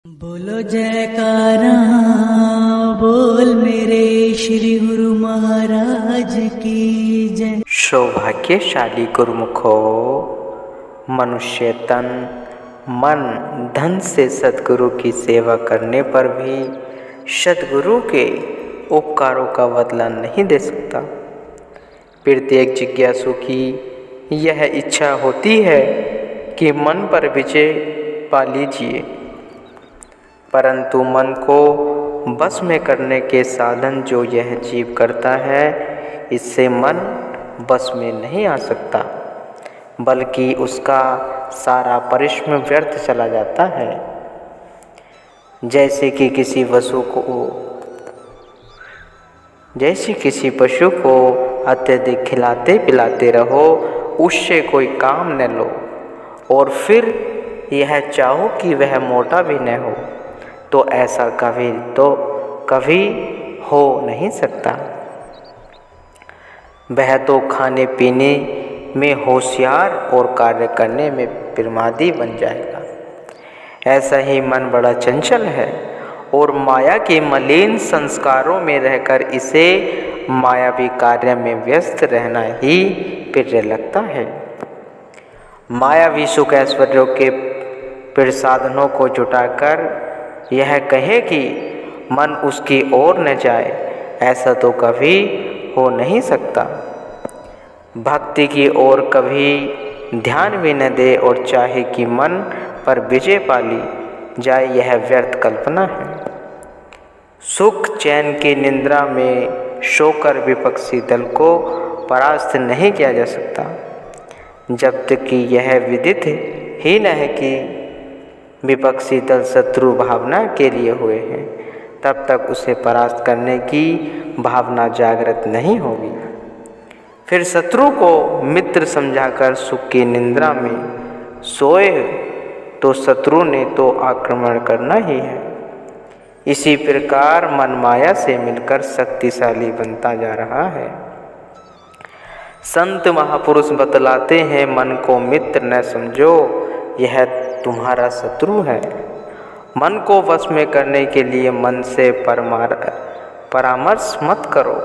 बोलो जयकारा बोल मेरे श्री गुरु महाराज की जय। सौभाग्यशाली गुरुमुखो, मनुष्य तन मन धन से सद्गुरु की सेवा करने पर भी सद्गुरु के उपकारों का बदला नहीं दे सकता। प्रत्येक जिज्ञासु की यह इच्छा होती है कि मन पर विजय पा लीजिए, परंतु मन को बस में करने के साधन जो यह जीव करता है, इससे मन बस में नहीं आ सकता, बल्कि उसका सारा परिश्रम व्यर्थ चला जाता है। जैसे किसी पशु को अत्यधिक खिलाते पिलाते रहो, उससे कोई काम न लो और फिर यह चाहो कि वह मोटा भी न हो, तो ऐसा कभी हो नहीं सकता। वह तो खाने पीने में होशियार और कार्य करने में प्रमादी बन जाएगा। ऐसा ही मन बड़ा चंचल है और माया के मलिन संस्कारों में रहकर इसे मायावी कार्य में व्यस्त रहना ही प्रिय लगता है। मायावी सुख ऐश्वर्यों के प्रसाधनों को जुटाकर यह कहे कि मन उसकी ओर न जाए, ऐसा तो कभी हो नहीं सकता। भक्ति की ओर कभी ध्यान भी न दे और चाहे कि मन पर विजय पा ली जाए, यह व्यर्थ कल्पना है। सुख चैन की निद्रा में सोकर विपक्षी दल को परास्त नहीं किया जा सकता। जब तक कि यह विदित ही न है कि विपक्षी दल शत्रु भावना के लिए हुए हैं, तब तक उसे परास्त करने की भावना जागृत नहीं होगी। फिर शत्रु को मित्र समझाकर सुख की निद्रा में सोए तो शत्रु ने तो आक्रमण करना ही है। इसी प्रकार मन माया से मिलकर शक्तिशाली बनता जा रहा है। संत महापुरुष बतलाते हैं, मन को मित्र न समझो, यह तुम्हारा शत्रु है। मन को वश में करने के लिए मन से परामर्श मत करो।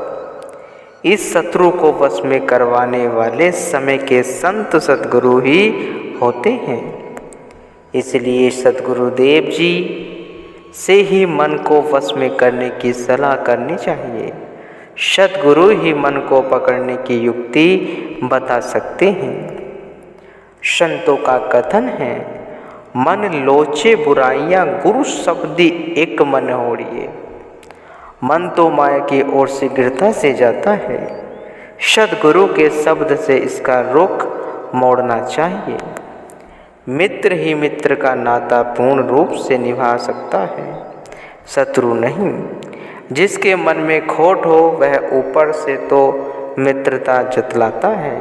इस शत्रु को वश में करवाने वाले समय के संत सद्गुरु ही होते हैं। इसलिए सद्गुरुदेव जी से ही मन को वश में करने की सलाह करनी चाहिए। सद्गुरु ही मन को पकड़ने की युक्ति बता सकते हैं। संतों का कथन है, मन लोचे बुराइयां गुरु शब्दी एक मन होड़िए। मन तो माया की ओर शीघ्रता से जाता है, सद्गुरु के शब्द से इसका रुख मोड़ना चाहिए। मित्र ही मित्र का नाता पूर्ण रूप से निभा सकता है, शत्रु नहीं। जिसके मन में खोट हो वह ऊपर से तो मित्रता जतलाता है,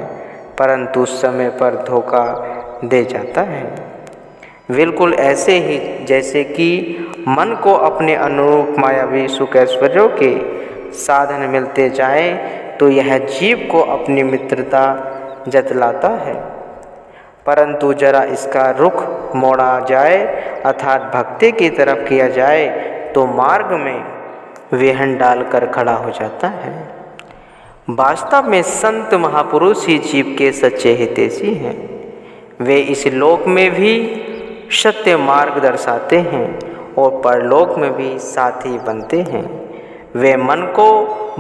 परंतु समय पर धोखा दे जाता है। बिल्कुल ऐसे ही जैसे कि मन को अपने अनुरूप मायावी सुख ऐश्वर्यों के साधन मिलते जाएं, तो यह जीव को अपनी मित्रता जतलाता है, परंतु जरा इसका रुख मोड़ा जाए अर्थात भक्ति की तरफ किया जाए तो मार्ग में विहन डालकर खड़ा हो जाता है। वास्तव में संत महापुरुष ही जीव के सच्चे हितैषी हैं। वे इस लोक में भी सत्य मार्ग दर्शाते हैं और परलोक में भी साथी बनते हैं। वे मन को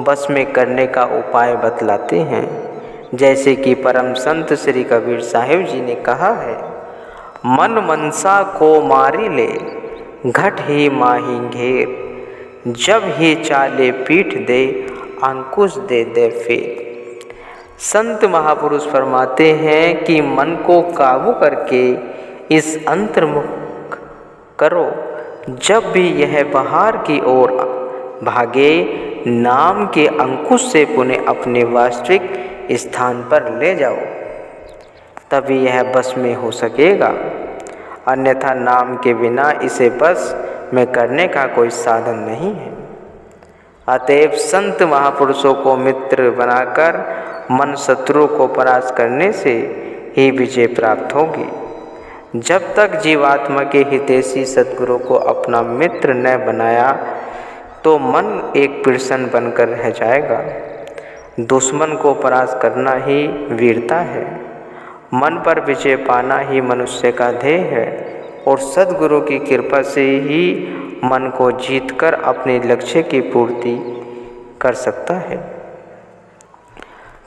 बस में करने का उपाय बतलाते हैं। जैसे कि परम संत श्री कबीर साहिब जी ने कहा है, मन मनसा को मारी ले, घट ही माही घेर, जब ही चाले पीठ दे, अंकुश दे दे फेर। संत महापुरुष फरमाते हैं कि मन को काबू करके इस अंतर्मुख करो, जब भी यह बाहर की ओर भागे, नाम के अंकुश से पुनः अपने वास्तविक स्थान पर ले जाओ, तभी यह बस में हो सकेगा। अन्यथा नाम के बिना इसे बस में करने का कोई साधन नहीं है। अतएव संत महापुरुषों को मित्र बनाकर मन शत्रु को परास्त करने से ही विजय प्राप्त होगी। जब तक जीवात्मा के हितैषी सद्गुरु को अपना मित्र न बनाया तो मन एक पिरसन बनकर रह जाएगा। दुश्मन को परास्त करना ही वीरता है। मन पर विजय पाना ही मनुष्य का ध्येय है और सद्गुरु की कृपा से ही मन को जीतकर अपने लक्ष्य की पूर्ति कर सकता है।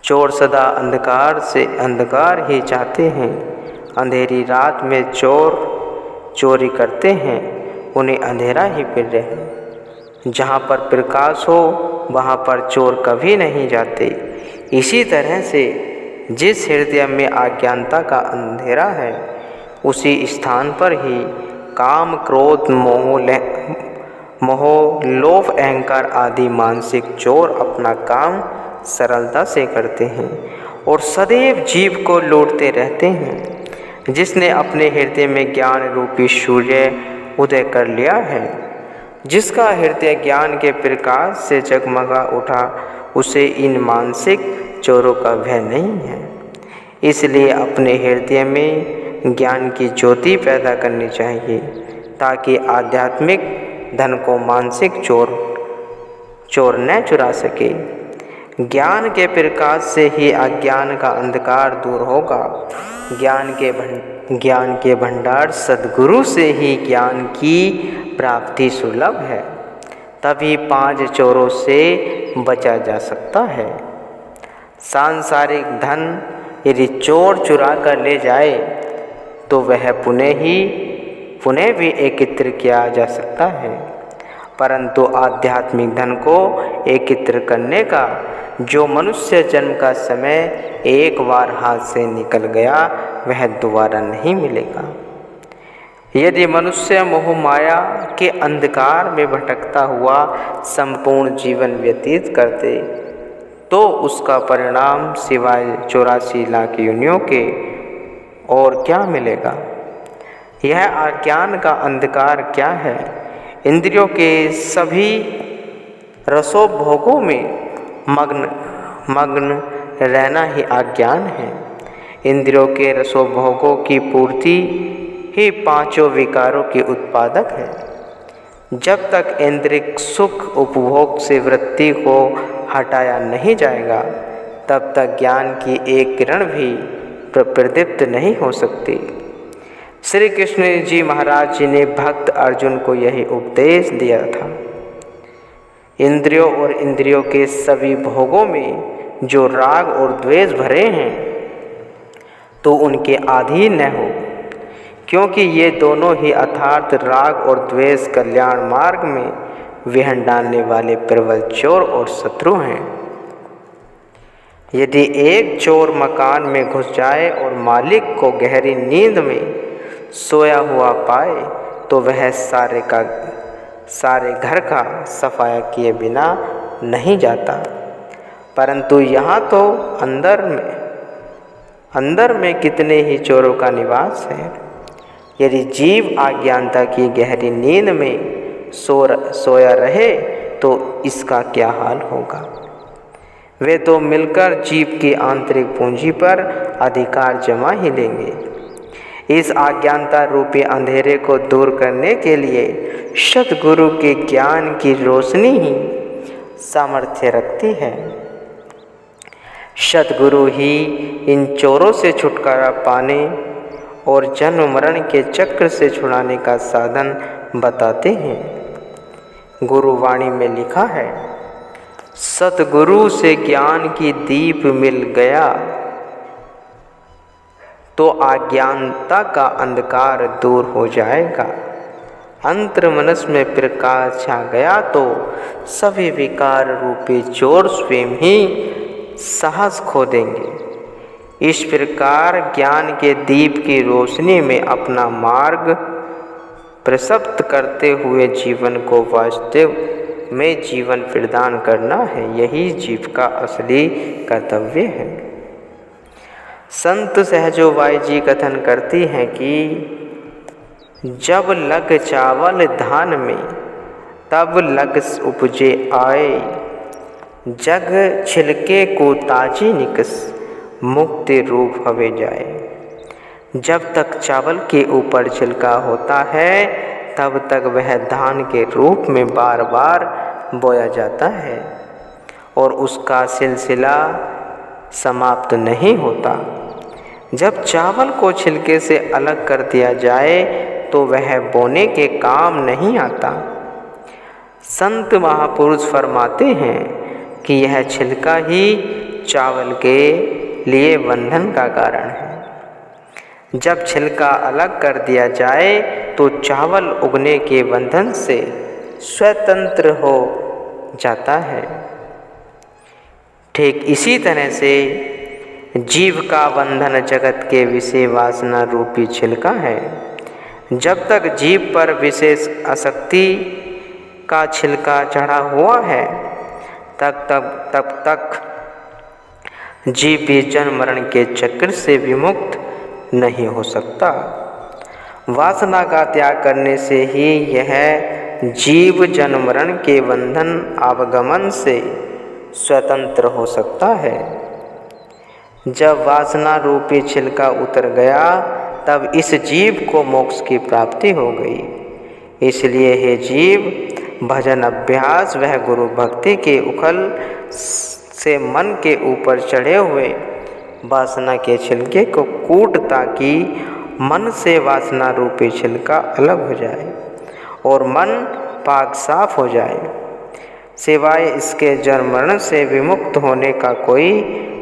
चोर सदा अंधकार से अंधकार ही चाहते हैं। अंधेरी रात में चोर चोरी करते हैं, उन्हें अंधेरा ही प्रिय है। जहाँ पर प्रकाश हो वहाँ पर चोर कभी नहीं जाते। इसी तरह से जिस हृदय में अज्ञानता का अंधेरा है उसी स्थान पर ही काम, क्रोध, मोह, लोभ, अहंकार आदि मानसिक चोर अपना काम सरलता से करते हैं और सदैव जीव को लूटते रहते हैं। जिसने अपने हृदय में ज्ञान रूपी सूर्य उदय कर लिया है, जिसका हृदय ज्ञान के प्रकाश से जगमगा उठा, उसे इन मानसिक चोरों का भय नहीं है। इसलिए अपने हृदय में ज्ञान की ज्योति पैदा करनी चाहिए ताकि आध्यात्मिक धन को मानसिक चोर न चुरा सके। ज्ञान के प्रकाश से ही अज्ञान का अंधकार दूर होगा। ज्ञान के भंडार सद्गुरु से ही ज्ञान की प्राप्ति सुलभ है। तभी 5 चोरों से बचा जा सकता है। सांसारिक धन यदि चोर चुरा कर ले जाए तो वह पुनः भी एकत्र किया जा सकता है, परंतु आध्यात्मिक धन को एकत्र करने का जो मनुष्य जन्म का समय एक बार हाथ से निकल गया वह दोबारा नहीं मिलेगा। यदि मनुष्य मोह माया के अंधकार में भटकता हुआ संपूर्ण जीवन व्यतीत करते तो उसका परिणाम सिवाय 84 लाख योनियों के और क्या मिलेगा। यह अज्ञान का अंधकार क्या है? इंद्रियों के सभी रसोपभोगों में मग्न रहना ही अज्ञान है। इंद्रियों के रसोपभोगों की पूर्ति ही 5 विकारों की उत्पादक है। जब तक इंद्रिक सुख उपभोग से वृत्ति को हटाया नहीं जाएगा तब तक ज्ञान की एक किरण भी प्रदीप्त नहीं हो सकती। श्री कृष्ण जी महाराज जी ने भक्त अर्जुन को यही उपदेश दिया था। इंद्रियों और इंद्रियों के सभी भोगों में जो राग और द्वेष भरे हैं तो उनके अधीन न हो, क्योंकि ये दोनों ही अर्थात राग और द्वेष कल्याण मार्ग में विहन डालने वाले प्रबल चोर और शत्रु हैं। यदि एक चोर मकान में घुस जाए और मालिक को गहरी नींद में सोया हुआ पाए तो वह सारे घर का सफाया किए बिना नहीं जाता, परंतु यहाँ तो अंदर में कितने ही चोरों का निवास है। यदि जीव अज्ञानता की गहरी नींद में सोया रहे तो इसका क्या हाल होगा। वे तो मिलकर जीव की आंतरिक पूंजी पर अधिकार जमा ही लेंगे। इस अज्ञानता रूपी अंधेरे को दूर करने के लिए सद्गुरु के ज्ञान की रोशनी ही सामर्थ्य रखती है। सद्गुरु ही इन चोरों से छुटकारा पाने और जन्म मरण के चक्र से छुड़ाने का साधन बताते हैं। गुरुवाणी में लिखा है, सतगुरु से ज्ञान की दीप मिल गया तो अज्ञानता का अंधकार दूर हो जाएगा। अंतर्मनस में प्रकाश छा गया तो सभी विकार रूपी चोर स्वयं ही साहस खो देंगे। इस प्रकार ज्ञान के दीप की रोशनी में अपना मार्ग प्रशस्त करते हुए जीवन को वास्तव में जीवन प्रदान करना है, यही जीव का असली कर्तव्य है। संत सहजोबाई जी कथन करती हैं कि जब लग चावल धान में तब लग उपजे आए, जग छिलके को ताजी निकस मुक्ति रूप हवे जाए। जब तक चावल के ऊपर छिलका होता है तब तक वह धान के रूप में बार बार बोया जाता है और उसका सिलसिला समाप्त नहीं होता। जब चावल को छिलके से अलग कर दिया जाए तो वह बोने के काम नहीं आता। संत महापुरुष फरमाते हैं कि यह छिलका ही चावल के लिए बंधन का कारण है। जब छिलका अलग कर दिया जाए तो चावल उगने के बंधन से स्वतंत्र हो जाता है। ठीक इसी तरह से जीव का बंधन जगत के विषय वासना रूपी छिलका है। जब तक जीव पर विशेष आसक्ति का छिलका चढ़ा हुआ है तब तक जीव भी जन्म मरण के चक्र से विमुक्त नहीं हो सकता। वासना का त्याग करने से ही यह जीव जन्म मरण के बंधन अवगमन से स्वतंत्र हो सकता है। जब वासना रूपी छिलका उतर गया तब इस जीव को मोक्ष की प्राप्ति हो गई। इसलिए हे जीव, भजन अभ्यास वह गुरु भक्ति के उखल से मन के ऊपर चढ़े हुए वासना के छिलके को कूट ताकि मन से वासना रूपी छिलका अलग हो जाए और मन पाक साफ हो जाए। सिवाय इसके जन्म मरण से विमुक्त होने का कोई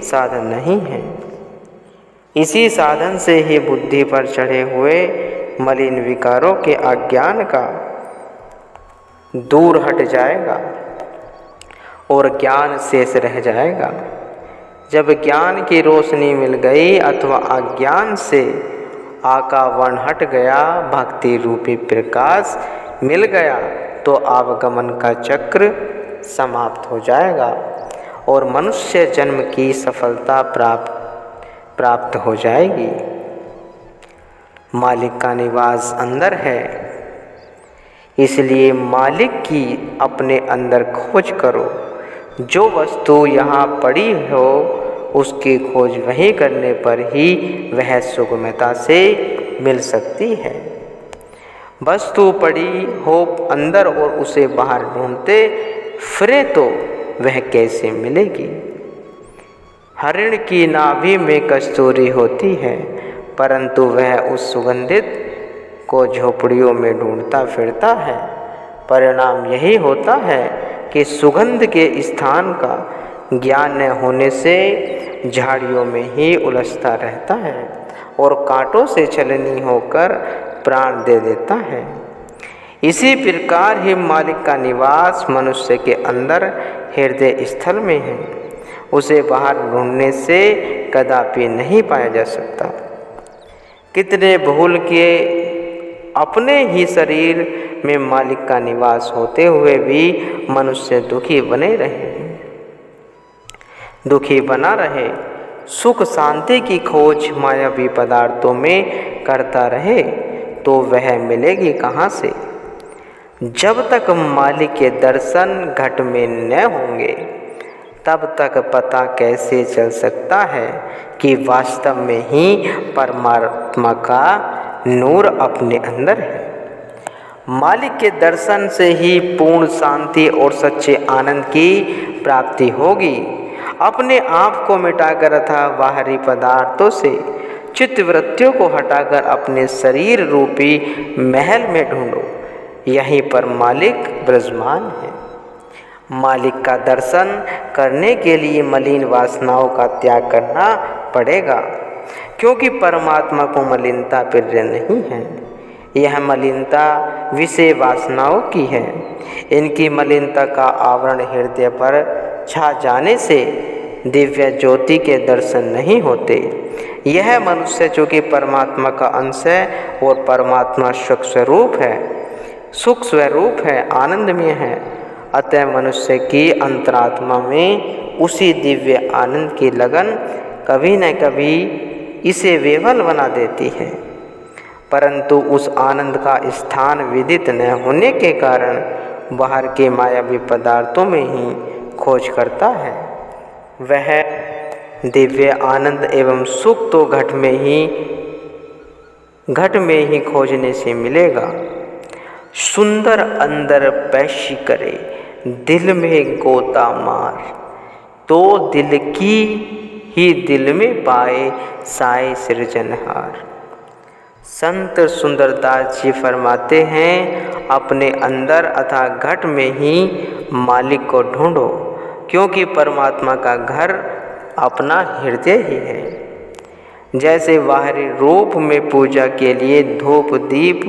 साधन नहीं है। इसी साधन से ही बुद्धि पर चढ़े हुए मलिन विकारों के अज्ञान का दूर हट जाएगा और ज्ञान शेष रह जाएगा। जब ज्ञान की रोशनी मिल गई अथवा अज्ञान से आकावरण हट गया, भक्ति रूपी प्रकाश मिल गया, तो आवागमन का चक्र समाप्त हो जाएगा और मनुष्य जन्म की सफलता प्राप्त हो जाएगी। मालिक का निवास अंदर है, इसलिए मालिक की अपने अंदर खोज करो। जो वस्तु यहाँ पड़ी हो उसकी खोज वहीं करने पर ही वह सुगमता से मिल सकती है। वस्तु पड़ी हो अंदर और उसे बाहर ढूंढते फिरे तो वह कैसे मिलेगी। हरिण की नाभि में कस्तूरी होती है, परंतु वह उस सुगंधित को झोपड़ियों में ढूंढता फिरता है। परिणाम यही होता है कि सुगंध के स्थान का ज्ञान न होने से झाड़ियों में ही उलझता रहता है और कांटों से छलनी होकर प्राण दे देता है। इसी प्रकार ही मालिक का निवास मनुष्य के अंदर हृदय स्थल में है। उसे बाहर ढूंढने से कदापि नहीं पाया जा सकता। कितने भूल के अपने ही शरीर में मालिक का निवास होते हुए भी मनुष्य दुखी बना रहे, सुख शांति की खोज मायावी पदार्थों में करता रहे, तो वह मिलेगी कहाँ से। जब तक मालिक के दर्शन घट में न होंगे तब तक पता कैसे चल सकता है कि वास्तव में ही परमात्मा का नूर अपने अंदर है। मालिक के दर्शन से ही पूर्ण शांति और सच्चे आनंद की प्राप्ति होगी। अपने आप को मिटाकर अथवा बाहरी पदार्थों से चित्तवृत्तियों को हटाकर अपने शरीर रूपी महल में ढूंढो, यहीं पर मालिक विराजमान है। मालिक का दर्शन करने के लिए मलिन वासनाओं का त्याग करना पड़ेगा, क्योंकि परमात्मा को मलिनता प्रिय नहीं है। यह मलिनता विषय वासनाओं की है। इनकी मलिनता का आवरण हृदय पर छा जाने से दिव्य ज्योति के दर्शन नहीं होते। यह मनुष्य जो कि परमात्मा का अंश है और परमात्मा सुख स्वरूप है, आनंदमय है। अतः मनुष्य की अंतरात्मा में उसी दिव्य आनंद की लगन कभी न कभी इसे विवल बना देती है, परंतु उस आनंद का स्थान विदित न होने के कारण बाहर के मायावी पदार्थों में ही खोज करता है। वह दिव्य आनंद एवं सुख तो घट में ही घट में ही खोजने से मिलेगा। सुंदर अंदर पैशी करे, दिल में गोता मार, तो दिल की ही दिल में पाए साए सृजनहार। संत सुंदरदास जी फरमाते हैं, अपने अंदर अथा घट में ही मालिक को ढूंढो, क्योंकि परमात्मा का घर अपना हृदय ही है। जैसे बाहरी रूप में पूजा के लिए धूप दीप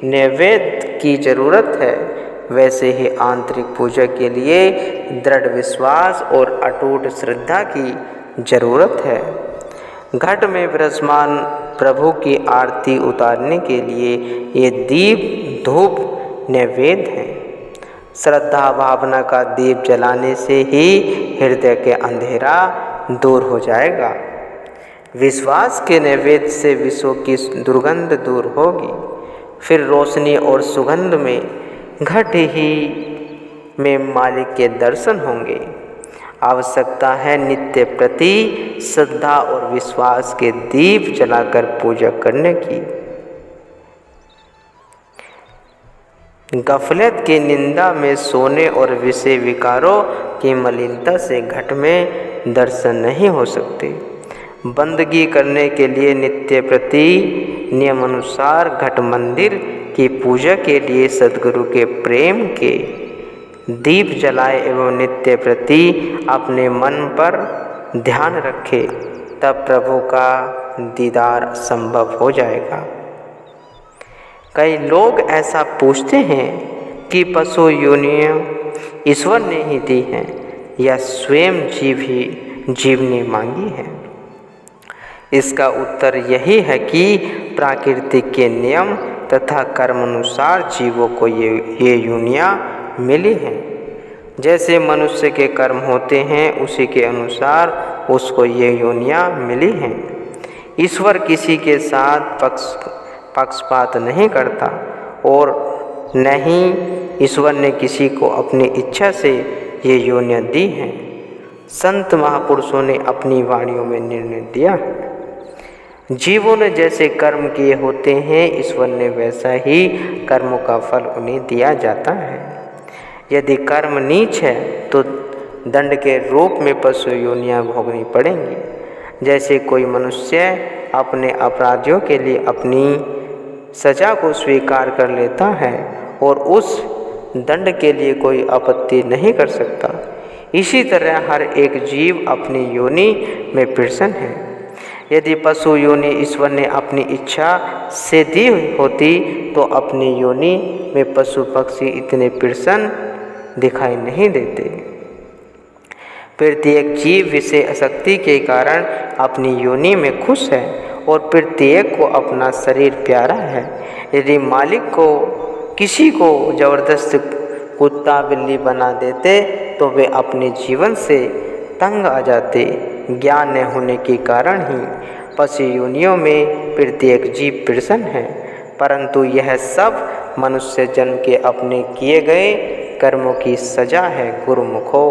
नैवेद्य की जरूरत है, वैसे ही आंतरिक पूजा के लिए दृढ़ विश्वास और अटूट श्रद्धा की जरूरत है। घट में विराजमान प्रभु की आरती उतारने के लिए ये दीप धूप नैवेद्य हैं। श्रद्धा भावना का दीप जलाने से ही हृदय के अंधेरा दूर हो जाएगा। विश्वास के नैवेद्य से विश्व की दुर्गंध दूर होगी। फिर रोशनी और सुगंध में घट ही में मालिक के दर्शन होंगे। आवश्यकता है नित्य प्रति श्रद्धा और विश्वास के दीप जलाकर पूजा करने की। गफलत की निंदा में सोने और विषय विकारों की मलिनता से घट में दर्शन नहीं हो सकते। बंदगी करने के लिए नित्य प्रति नियमानुसार घट मंदिर की पूजा के लिए सद्गुरु के प्रेम के दीप जलाए एवं नित्य प्रति अपने मन पर ध्यान रखे, तब प्रभु का दीदार संभव हो जाएगा। कई लोग ऐसा पूछते हैं कि पशु योनियां ईश्वर ने ही दी हैं या स्वयं जीव ने मांगी है। इसका उत्तर यही है कि प्राकृतिक के नियम तथा कर्मानुसार जीवों को ये योनियां मिली हैं। जैसे मनुष्य के कर्म होते हैं, उसी के अनुसार उसको ये योनियां मिली हैं। ईश्वर किसी के साथ पक्षपात नहीं करता और न ही ईश्वर ने किसी को अपनी इच्छा से ये योनियां दी हैं। संत महापुरुषों ने अपनी वाणियों में निर्णय दिया है। जीवों ने जैसे कर्म किए होते हैं, ईश्वर ने वैसा ही कर्मों का फल उन्हें दिया जाता है। यदि कर्म नीच है तो दंड के रूप में पशु योनियां भोगनी पड़ेंगी। जैसे कोई मनुष्य अपने अपराधियों के लिए अपनी सजा को स्वीकार कर लेता है और उस दंड के लिए कोई आपत्ति नहीं कर सकता, इसी तरह हर एक जीव अपनी योनि में प्रसन्न है। यदि पशु योनि ईश्वर ने अपनी इच्छा से दी होती तो अपनी योनि में पशु पक्षी इतने प्रसन्न दिखाई नहीं देते। प्रत्येक जीव विषय आसक्ति के कारण अपनी योनि में खुश है और प्रत्येक को अपना शरीर प्यारा है। यदि मालिक को किसी को जबरदस्त कुत्ता बिल्ली बना देते तो वे अपने जीवन से तंग आ जाते। ज्ञान न होने के कारण ही पशु योनियों में प्रत्येक जीव प्रसन्न है, परंतु यह सब मनुष्य जन्म के अपने किए गए कर्मों की सजा है। गुरुमुखो।